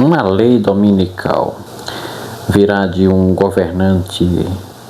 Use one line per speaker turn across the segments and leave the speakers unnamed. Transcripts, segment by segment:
uma lei dominical virá de um governante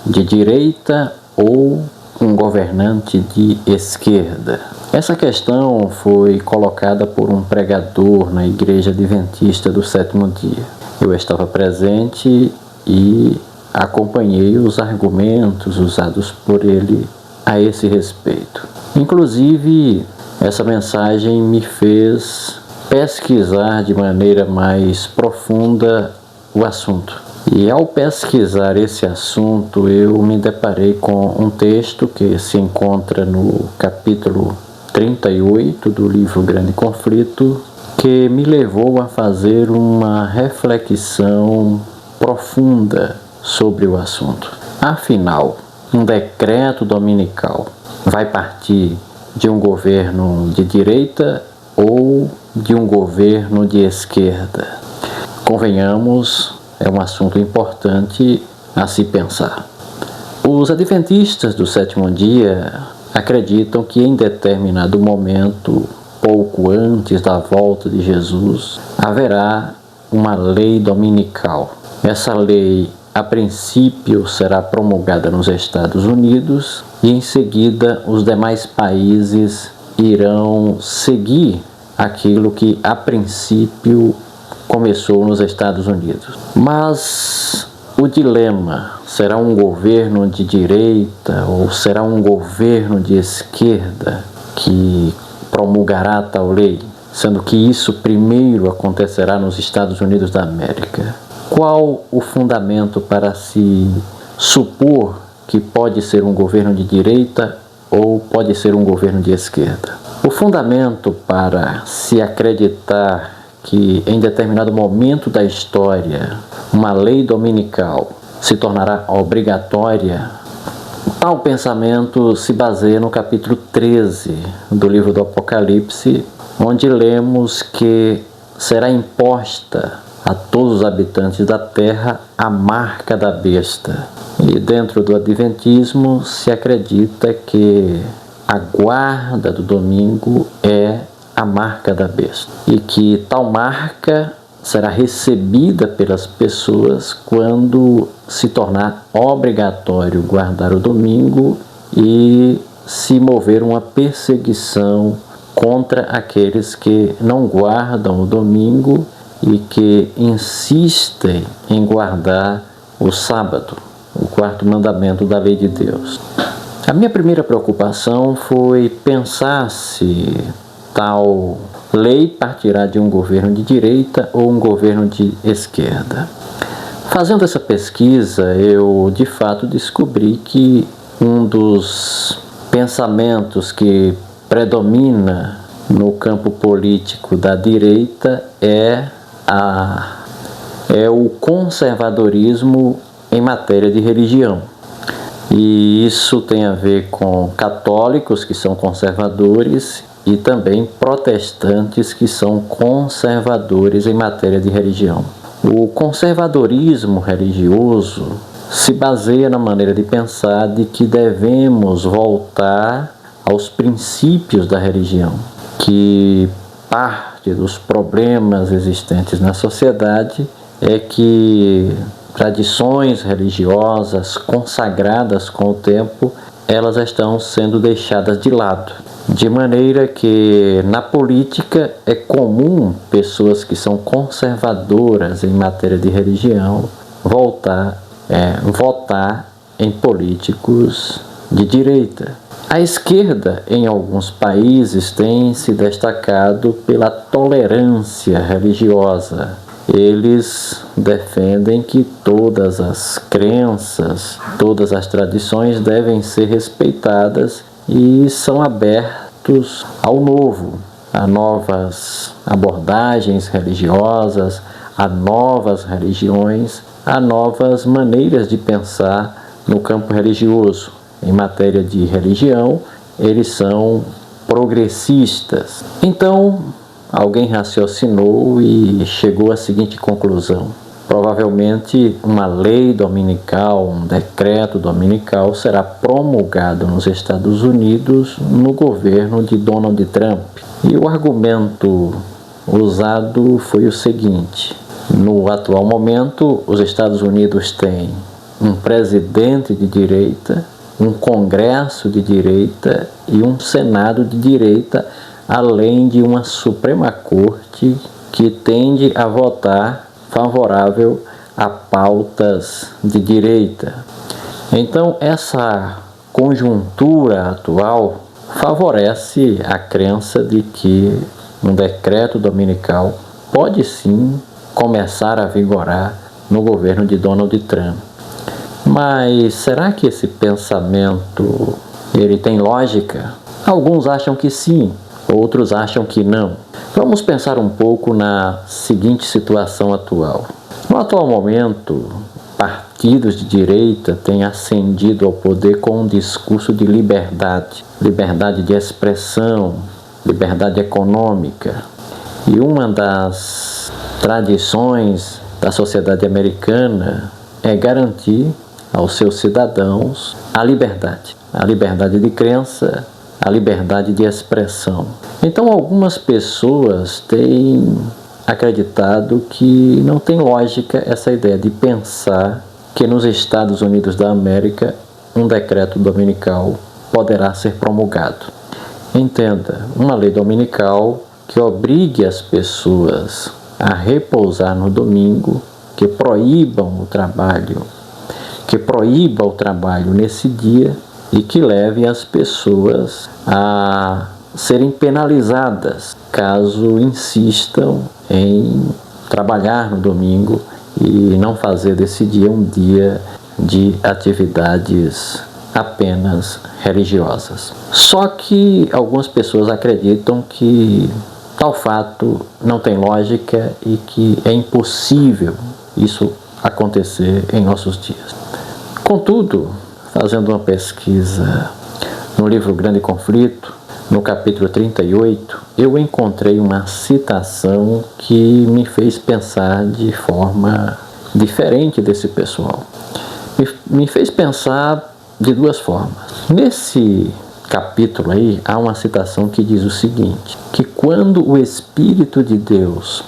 de direita ou um governante de esquerda? Essa questão foi colocada por um pregador na Igreja Adventista do Sétimo Dia. Eu estava presente e acompanhei os argumentos usados por ele a esse respeito. Inclusive, essa mensagem me fez pesquisar de maneira mais profunda o assunto. E ao pesquisar esse assunto, eu me deparei com um texto que se encontra no capítulo 38 do livro Grande Conflito, que me levou a fazer uma reflexão profunda sobre o assunto. Afinal, um decreto dominical vai partir de um governo de direita ou de um governo de esquerda? Convenhamos, é um assunto importante a se pensar. Os adventistas do sétimo dia acreditam que em determinado momento, pouco antes da volta de Jesus, haverá uma lei dominical. Essa lei, a princípio, será promulgada nos Estados Unidos e em seguida os demais países irão seguir aquilo que a princípio começou nos Estados Unidos. Mas o dilema, será um governo de direita ou será um governo de esquerda que promulgará tal lei, sendo que isso primeiro acontecerá nos Estados Unidos da América? Qual o fundamento para se supor que pode ser um governo de direita ou pode ser um governo de esquerda? O fundamento para se acreditar que em determinado momento da história uma lei dominical se tornará obrigatória, tal pensamento se baseia no capítulo 13 do livro do Apocalipse, onde lemos que será imposta a todos os habitantes da terra a marca da besta. E dentro do adventismo se acredita que a guarda do domingo é a marca da besta, e que tal marca será recebida pelas pessoas quando se tornar obrigatório guardar o domingo e se mover uma perseguição contra aqueles que não guardam o domingo e que insistem em guardar o sábado, o quarto mandamento da lei de Deus. A minha primeira preocupação foi pensar se tal lei partirá de um governo de direita ou um governo de esquerda. Fazendo essa pesquisa, eu de fato descobri que um dos pensamentos que predomina no campo político da direita é o conservadorismo em matéria de religião. E isso tem a ver com católicos que são conservadores e também protestantes que são conservadores em matéria de religião. O conservadorismo religioso se baseia na maneira de pensar de que devemos voltar aos princípios da religião, que parte dos problemas existentes na sociedade é que tradições religiosas consagradas com o tempo, elas estão sendo deixadas de lado. De maneira que na política é comum pessoas que são conservadoras em matéria de religião votar em políticos de direita. A esquerda, em alguns países, tem se destacado pela tolerância religiosa. Eles defendem que todas as crenças, todas as tradições devem ser respeitadas e são abertos ao novo, a novas abordagens religiosas, a novas religiões, a novas maneiras de pensar no campo religioso. Em matéria de religião, eles são progressistas. Então, alguém raciocinou e chegou à seguinte conclusão: provavelmente uma lei dominical, um decreto dominical será promulgado nos Estados Unidos no governo de Donald Trump. E o argumento usado foi o seguinte: No atual momento, os Estados Unidos têm um presidente de direita, um Congresso de direita e um Senado de direita, além de uma Suprema Corte que tende a votar favorável a pautas de direita. Então, essa conjuntura atual favorece a crença de que um decreto dominical pode sim começar a vigorar no governo de Donald Trump. Mas será que esse pensamento ele tem lógica? Alguns acham que sim, outros acham que não. Vamos pensar um pouco na seguinte situação atual. No atual momento, partidos de direita têm ascendido ao poder com um discurso de liberdade, liberdade de expressão, liberdade econômica. E uma das tradições da sociedade americana é garantir aos seus cidadãos a liberdade de crença, a liberdade de expressão. Então, algumas pessoas têm acreditado que não tem lógica essa ideia de pensar que nos Estados Unidos da América um decreto dominical poderá ser promulgado. Entenda, uma lei dominical que obrigue as pessoas a repousar no domingo, que proíba o trabalho nesse dia e que leve as pessoas a serem penalizadas caso insistam em trabalhar no domingo e não fazer desse dia um dia de atividades apenas religiosas. Só que algumas pessoas acreditam que tal fato não tem lógica e que é impossível isso acontecer em nossos dias. Contudo, fazendo uma pesquisa no livro Grande Conflito, no capítulo 38, eu encontrei uma citação que me fez pensar de forma diferente desse pessoal. Me fez pensar de duas formas. Nesse capítulo aí, há uma citação que diz o seguinte, que quando o Espírito de Deus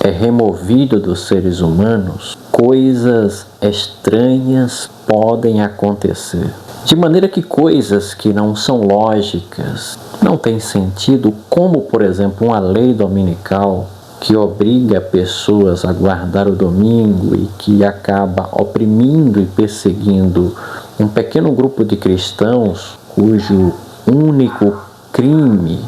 é removido dos seres humanos, coisas estranhas podem acontecer. De maneira que coisas que não são lógicas, não têm sentido, como por exemplo uma lei dominical que obriga pessoas a guardar o domingo e que acaba oprimindo e perseguindo um pequeno grupo de cristãos cujo único crime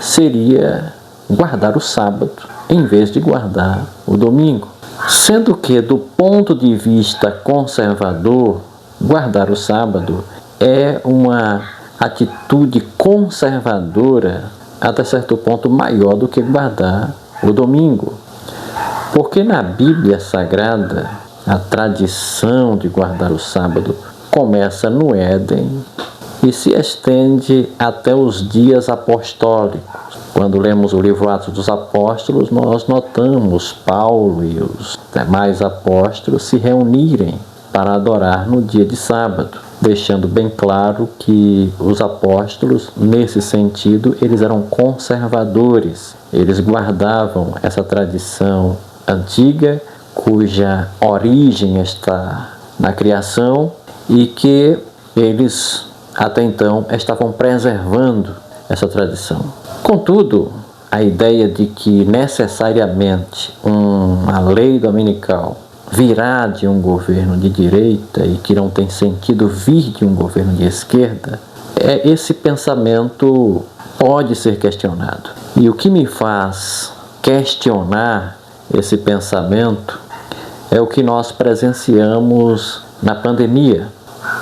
seria guardar o sábado em vez de guardar o domingo. Sendo que, do ponto de vista conservador, guardar o sábado é uma atitude conservadora até certo ponto maior do que guardar o domingo. Porque na Bíblia Sagrada, a tradição de guardar o sábado começa no Éden e se estende até os dias apostólicos. Quando lemos o livro Atos dos Apóstolos, nós notamos Paulo e os demais apóstolos se reunirem para adorar no dia de sábado, deixando bem claro que os apóstolos, nesse sentido, eles eram conservadores. Eles guardavam essa tradição antiga, cuja origem está na criação, e que eles, até então, estavam preservando essa tradição. Contudo, a ideia de que necessariamente uma lei dominical virá de um governo de direita e que não tem sentido vir de um governo de esquerda, esse pensamento pode ser questionado. E o que me faz questionar esse pensamento é o que nós presenciamos na pandemia,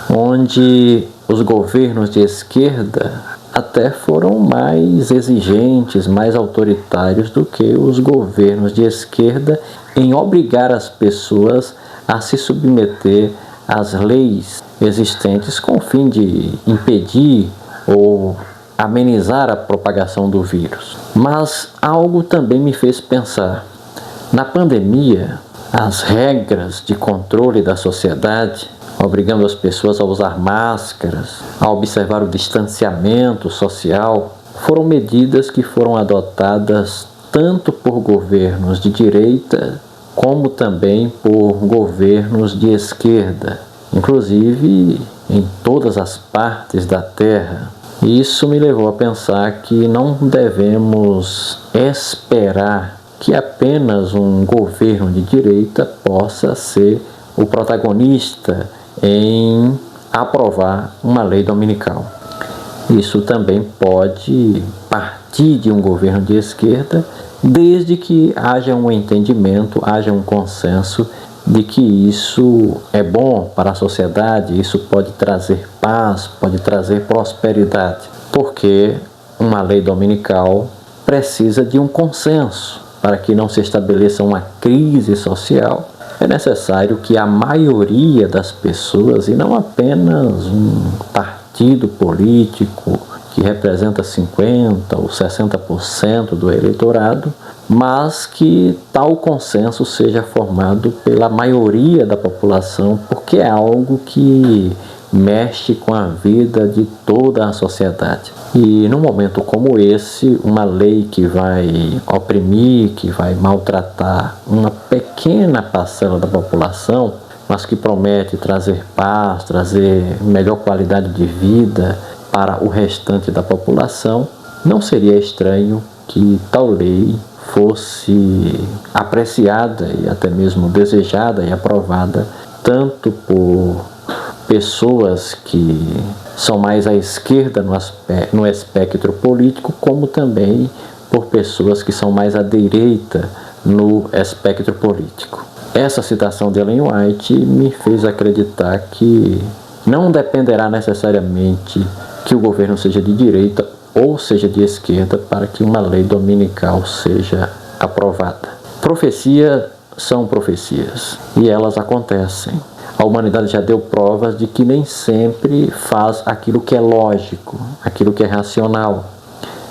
onde os governos de esquerda até foram mais exigentes, mais autoritários do que os governos de esquerda em obrigar as pessoas a se submeter às leis existentes com o fim de impedir ou amenizar a propagação do vírus. Mas algo também me fez pensar. Na pandemia, as regras de controle da sociedade, obrigando as pessoas a usar máscaras, a observar o distanciamento social, foram medidas que foram adotadas tanto por governos de direita como também por governos de esquerda, inclusive em todas as partes da Terra. Isso me levou a pensar que não devemos esperar que apenas um governo de direita possa ser o protagonista em aprovar uma lei dominical. Isso também pode partir de um governo de esquerda, desde que haja um entendimento, haja um consenso de que isso é bom para a sociedade, isso pode trazer paz, pode trazer prosperidade, porque uma lei dominical precisa de um consenso. Para que não se estabeleça uma crise social, é necessário que a maioria das pessoas, e não apenas um partido político que representa 50% ou 60% do eleitorado, mas que tal consenso seja formado pela maioria da população, porque é algo que mexe com a vida de toda a sociedade. E num momento como esse, uma lei que vai oprimir, que vai maltratar uma pequena parcela da população, mas que promete trazer paz, trazer melhor qualidade de vida para o restante da população, não seria estranho que tal lei fosse apreciada e até mesmo desejada e aprovada tanto por pessoas que são mais à esquerda no espectro político, como também por pessoas que são mais à direita no espectro político. Essa citação de Ellen White me fez acreditar que não dependerá necessariamente que o governo seja de direita ou seja de esquerda para que uma lei dominical seja aprovada. Profecias são profecias e elas acontecem. A humanidade já deu provas de que nem sempre faz aquilo que é lógico, aquilo que é racional.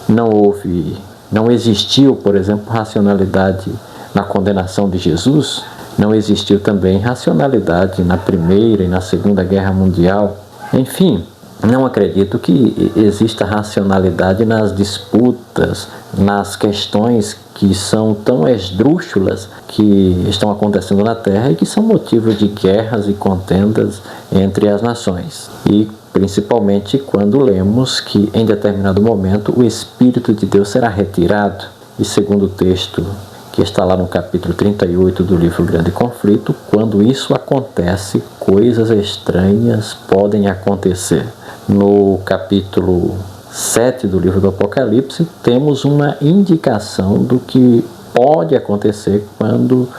Não existiu, por exemplo, racionalidade na condenação de Jesus, não existiu também racionalidade na Primeira e na Segunda Guerra Mundial. Enfim, não acredito que exista racionalidade nas disputas, nas questões que são tão esdrúxulas que estão acontecendo na Terra e que são motivo de guerras e contendas entre as nações. E principalmente quando lemos que em determinado momento o Espírito de Deus será retirado. E segundo o texto que está lá no capítulo 38 do livro Grande Conflito, quando isso acontece, coisas estranhas podem acontecer. No capítulo 7 do livro do Apocalipse, temos uma indicação do que pode acontecer quando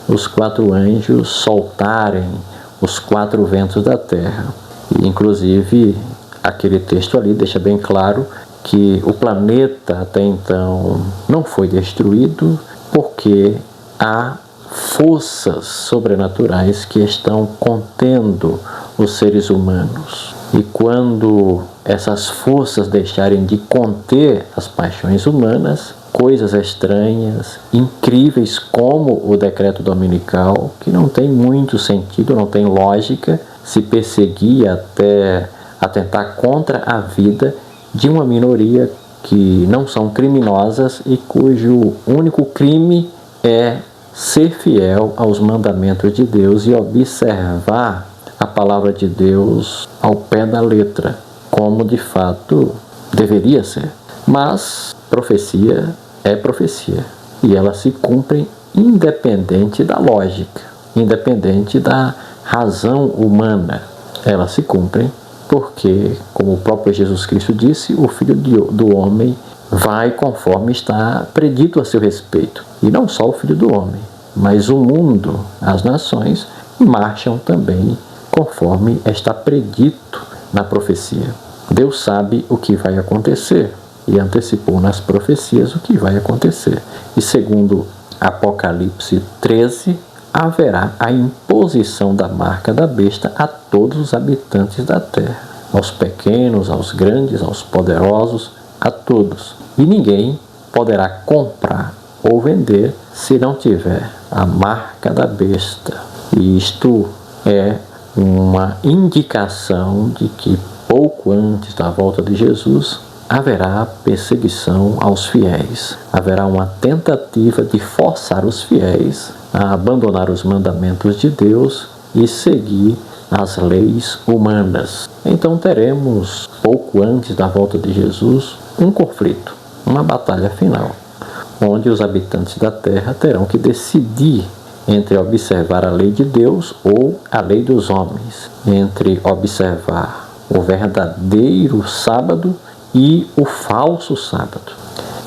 os 4 anjos soltarem os 4 ventos da terra. E, inclusive, aquele texto ali deixa bem claro que o planeta até então não foi destruído porque há forças sobrenaturais que estão contendo os seres humanos. E quando essas forças deixarem de conter as paixões humanas, coisas estranhas, incríveis como o decreto dominical, que não tem muito sentido, não tem lógica, se perseguir até atentar contra a vida de uma minoria que não são criminosas e cujo único crime é ser fiel aos mandamentos de Deus e observar a palavra de Deus ao pé da letra, como de fato deveria ser. Mas profecia é profecia e elas se cumprem independente da lógica, independente da razão humana. Elas se cumprem porque, como o próprio Jesus Cristo disse, o Filho do Homem vai conforme está predito a seu respeito. E não só o Filho do Homem, mas o mundo, as nações, marcham também conforme está predito na profecia. Deus sabe o que vai acontecer e antecipou nas profecias o que vai acontecer. E segundo Apocalipse 13, haverá a imposição da marca da besta a todos os habitantes da terra, aos pequenos, aos grandes, aos poderosos, a todos. E ninguém poderá comprar ou vender se não tiver a marca da besta. E isto é uma indicação de que pouco antes da volta de Jesus haverá perseguição aos fiéis. Haverá uma tentativa de forçar os fiéis a abandonar os mandamentos de Deus e seguir as leis humanas. Então teremos, pouco antes da volta de Jesus, um conflito, uma batalha final, onde os habitantes da terra terão que decidir entre observar a lei de Deus ou a lei dos homens, entre observar o verdadeiro sábado e o falso sábado.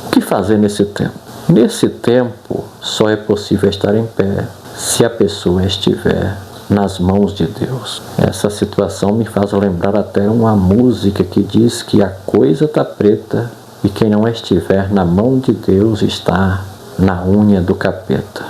O que fazer nesse tempo? Nesse tempo, só é possível estar em pé se a pessoa estiver nas mãos de Deus. Essa situação me faz lembrar até uma música que diz que a coisa está preta e quem não estiver na mão de Deus está na unha do capeta.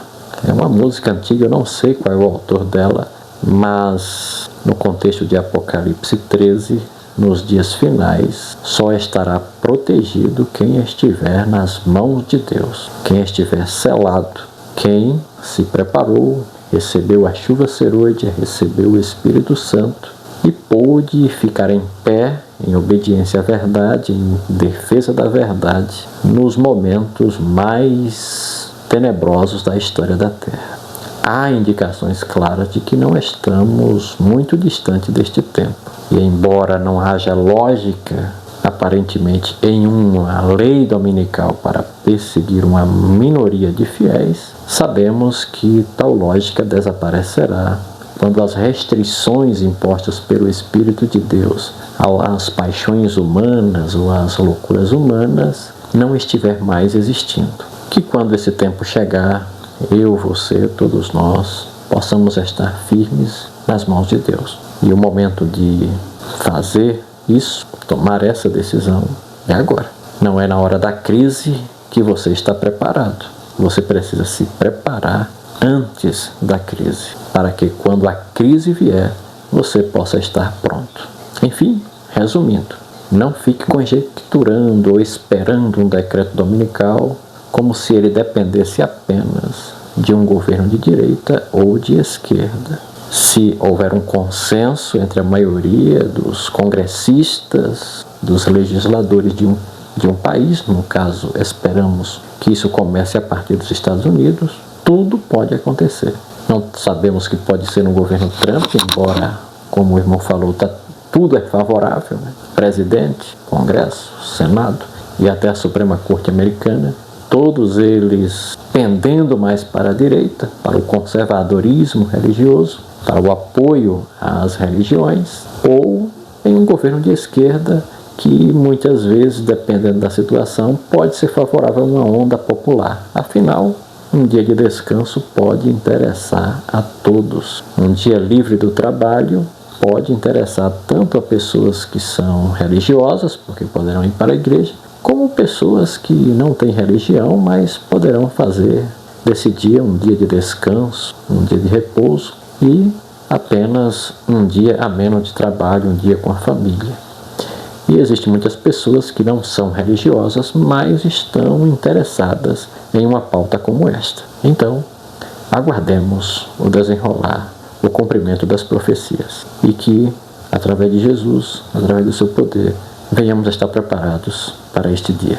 É uma música antiga, eu não sei qual é o autor dela, mas no contexto de Apocalipse 13, nos dias finais, só estará protegido quem estiver nas mãos de Deus, quem estiver selado, quem se preparou, recebeu a chuva serôdia, recebeu o Espírito Santo e pôde ficar em pé, em obediência à verdade, em defesa da verdade, nos momentos mais tenebrosos da história da Terra. Há indicações claras de que não estamos muito distante deste tempo. E embora não haja lógica, aparentemente, em uma lei dominical para perseguir uma minoria de fiéis, sabemos que tal lógica desaparecerá quando as restrições impostas pelo Espírito de Deus às paixões humanas ou às loucuras humanas não estiver mais existindo. Que quando esse tempo chegar, eu, você, todos nós, possamos estar firmes nas mãos de Deus. E o momento de fazer isso, tomar essa decisão, é agora. Não é na hora da crise que você está preparado. Você precisa se preparar antes da crise, para que quando a crise vier, você possa estar pronto. Enfim, resumindo, não fique conjecturando ou esperando um decreto dominical como se ele dependesse apenas de um governo de direita ou de esquerda. Se houver um consenso entre a maioria dos congressistas, dos legisladores de um país, no caso, esperamos que isso comece a partir dos Estados Unidos, tudo pode acontecer. Não sabemos que pode ser no governo Trump, embora, como o irmão falou, tudo é favorável, né? Presidente, Congresso, Senado e até a Suprema Corte Americana, todos eles pendendo mais para a direita, para o conservadorismo religioso, para o apoio às religiões, ou em um governo de esquerda que muitas vezes, dependendo da situação, pode ser favorável a uma onda popular. Afinal, um dia de descanso pode interessar a todos. Um dia livre do trabalho pode interessar tanto a pessoas que são religiosas, porque poderão ir para a igreja, como pessoas que não têm religião, mas poderão fazer desse dia um dia de descanso, um dia de repouso e apenas um dia ameno de trabalho, um dia com a família. E existem muitas pessoas que não são religiosas, mas estão interessadas em uma pauta como esta. Então, aguardemos o desenrolar, o cumprimento das profecias e que, através de Jesus, através do seu poder, venhamos estar preparados para este dia.